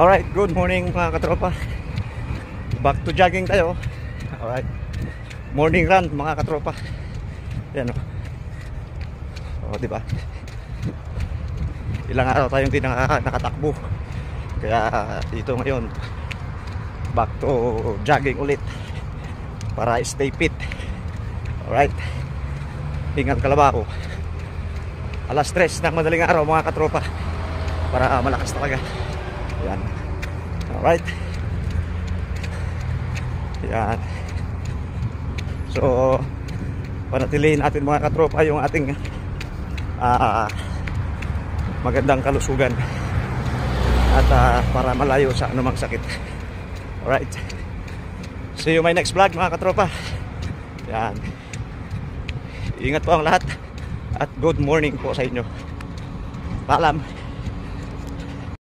Alright, good morning mga katropa. Back to jogging tayo. Alright, morning run mga katropa. Yan o, diba? Ilang araw tayong hindi nakatakbo. Kaya dito ngayon, back to jogging ulit para stay fit. Alright, ingat kalabaho. Alas 3 ng madaling araw mga katropa, para malakas talaga. Yan. Alright. Yan. So panatilihin natin mga katropa yung ating magandang kalusugan at para malayo sa anumang sakit. Alright, see you my next vlog mga katropa. Yan. Ingat po ang lahat at good morning po sa inyo. Paalam.